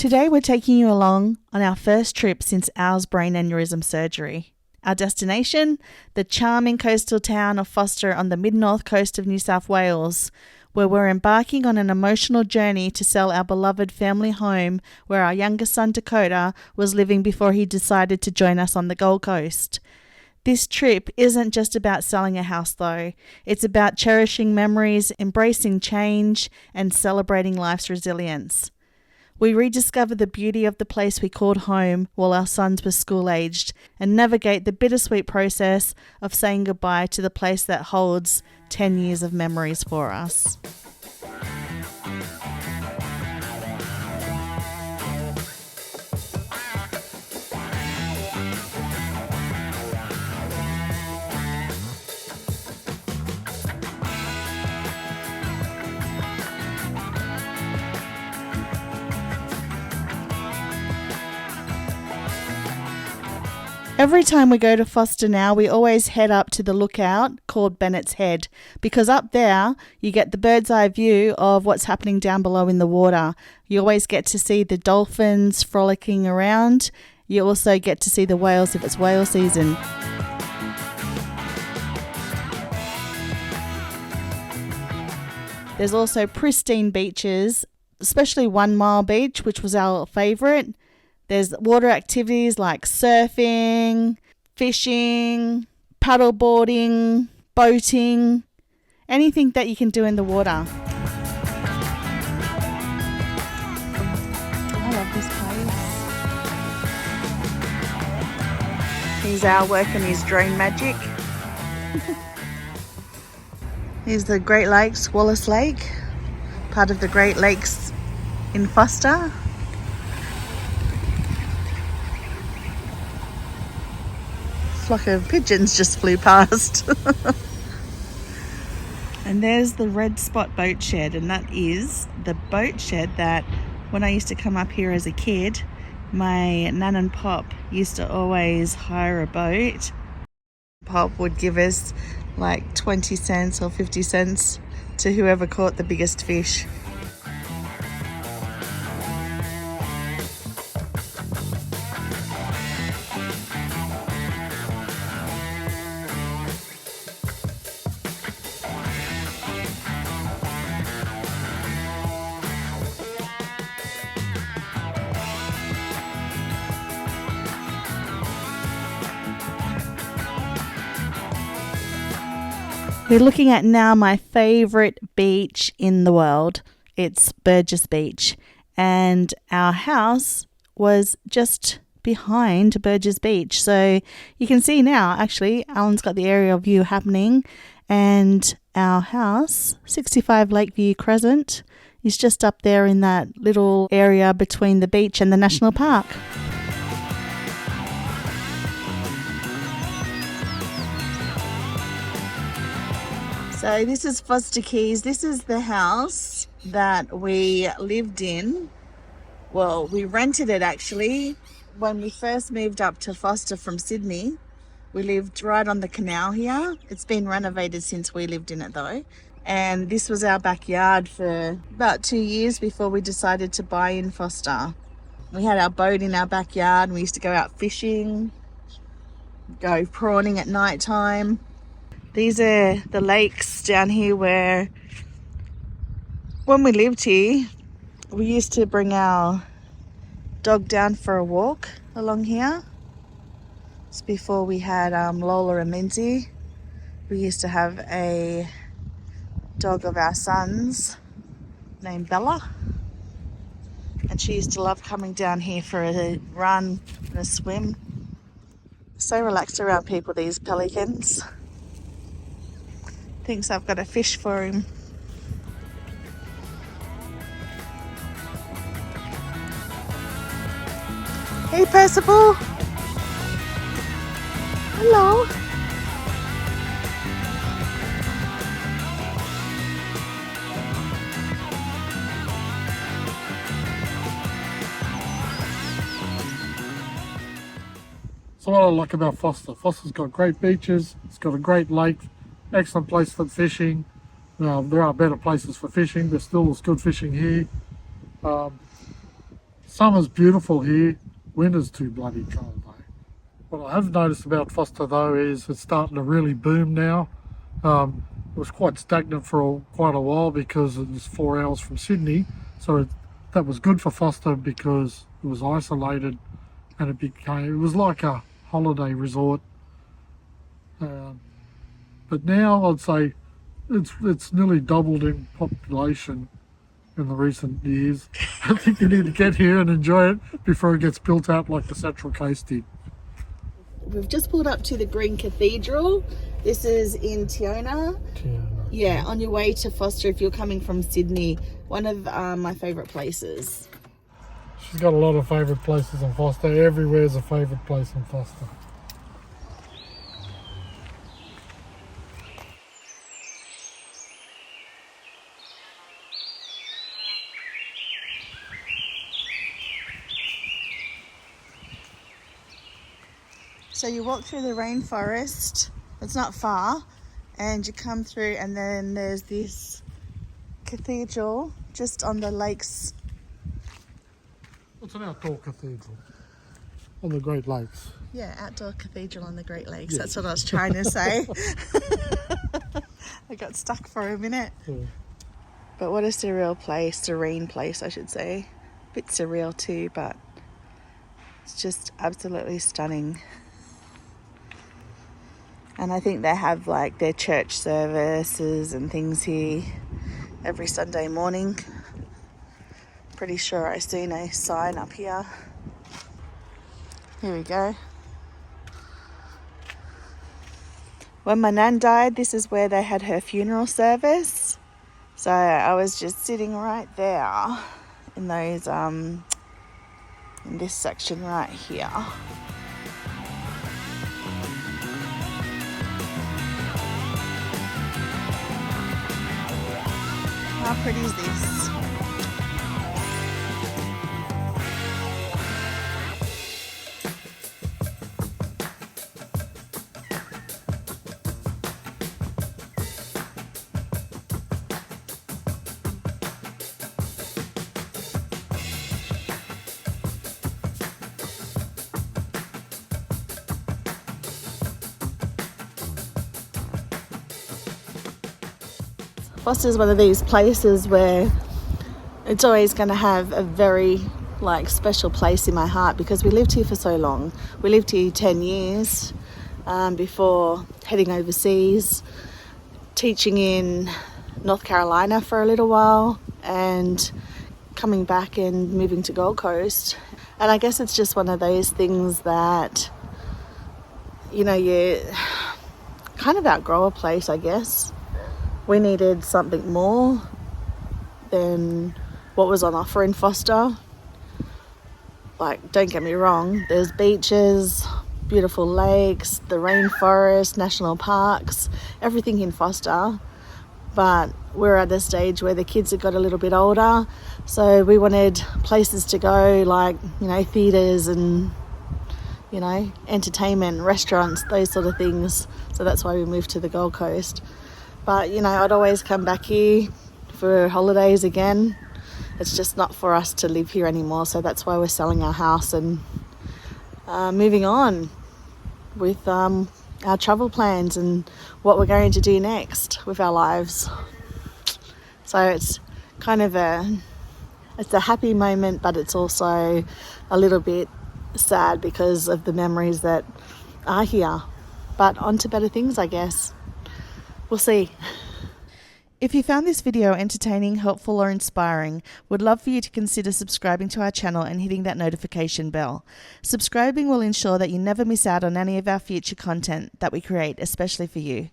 Today we're taking you along on our first trip since Al's brain aneurysm surgery. Our destination, the charming coastal town of Forster on the mid-north coast of New South Wales, where we're embarking on an emotional journey to sell our beloved family home where our youngest son Dakota was living before he decided to join us on the Gold Coast. This trip isn't just about selling a house though. It's about cherishing memories, embracing change, and celebrating life's resilience. We rediscover the beauty of the place we called home while our sons were school-aged and navigate the bittersweet process of saying goodbye to the place that holds 10 years of memories for us. Every time we go to Forster now, we always head up to the lookout called Bennett's Head, because up there you get the bird's eye view of what's happening down below in the water. You always get to see the dolphins frolicking around. You also get to see the whales if it's whale season. There's also pristine beaches, especially 1 Mile Beach, which was our favourite. There's water activities like surfing, fishing, paddleboarding, boating, anything that you can do in the water. I love this place. Here's Al working his drone magic. Here's the Great Lakes, Wallace Lake, part of the Great Lakes in Forster. Flock of pigeons just flew past. And there's the Red Spot boat shed, and that is the boat shed that when I used to come up here as a kid, my nan and pop used to always hire a boat. Pop would give us like 20 cents or 50 cents to whoever caught the biggest fish. We're looking at now my favourite beach in the world. It's Burgess Beach, and our house was just behind Burgess Beach. So you can see now, actually, Alan's got the aerial view happening, and our house, 65 Lakeview Crescent, is just up there in that little area between the beach and the national park. So this is Forster Keys. This is the house that we lived in. Well, we rented it actually when we first moved up to Forster from Sydney. We lived right on the canal here. It's been renovated since we lived in it though. And this was our backyard for about 2 years before we decided to buy in Forster. We had our boat in our backyard and we used to go out fishing, go prawning at night time. These are the lakes down here where, when we lived here, we used to bring our dog down for a walk along here. It's before we had Lola and Lindsay. We used to have a dog of our son's named Bella. And she used to love coming down here for a run and a swim. So relaxed around people, these pelicans. Thinks I've got a fish for him. Hey Percival! Hello! So what I like about Forster, Forster's got great beaches, it's got a great lake, excellent place for fishing. There are better places for fishing, but still there's good fishing here. Summer's beautiful here, winter's too bloody cold though. What I have noticed about Forster though is it's starting to really boom now. It was quite stagnant for quite a while because it was 4 hours from Sydney, so that was good for Forster because it was isolated and it was like a holiday resort. But now I'd say it's nearly doubled in population in the recent years. I think you need to get here and enjoy it before it gets built out like the Central Coast did. We've just pulled up to the Green Cathedral. This is in Tiona. Yeah, on your way to Forster if you're coming from Sydney. One of my favourite places. She's got a lot of favourite places in Forster. Everywhere's a favourite place in Forster. So you walk through the rainforest, it's not far, and you come through and then there's this cathedral just on the lakes. It's an outdoor cathedral on the Great Lakes. Yeah, outdoor cathedral on the Great Lakes. Yeah. That's what I was trying to say. I got stuck for a minute. Yeah. But what a serene place, I should say. A bit surreal too, but it's just absolutely stunning. And I think they have like their church services and things here every Sunday morning. Pretty sure I seen a sign up here. Here we go. When my nan died, this is where they had her funeral service. So I was just sitting right there in those in this section right here. How pretty is this? Forster's one of these places where it's always going to have a very special place in my heart because we lived here for so long. We lived here 10 years before heading overseas, teaching in North Carolina for a little while and coming back and moving to Gold Coast. And I guess it's just one of those things that, you kind of outgrow a place, I guess. We needed something more than what was on offer in Forster. Don't get me wrong, there's beaches, beautiful lakes, the rainforest, national parks, everything in Forster. But we're at a stage where the kids have got a little bit older, so we wanted places to go theatres and, entertainment, restaurants, those sort of things. So that's why we moved to the Gold Coast. But, I'd always come back here for holidays again. It's just not for us to live here anymore. So that's why we're selling our house and moving on with our travel plans and what we're going to do next with our lives. So it's kind of a happy moment, but it's also a little bit sad because of the memories that are here. But on to better things, I guess. We'll see. If you found this video entertaining, helpful or inspiring, would love for you to consider subscribing to our channel and hitting that notification bell. Subscribing will ensure that you never miss out on any of our future content that we create, especially for you.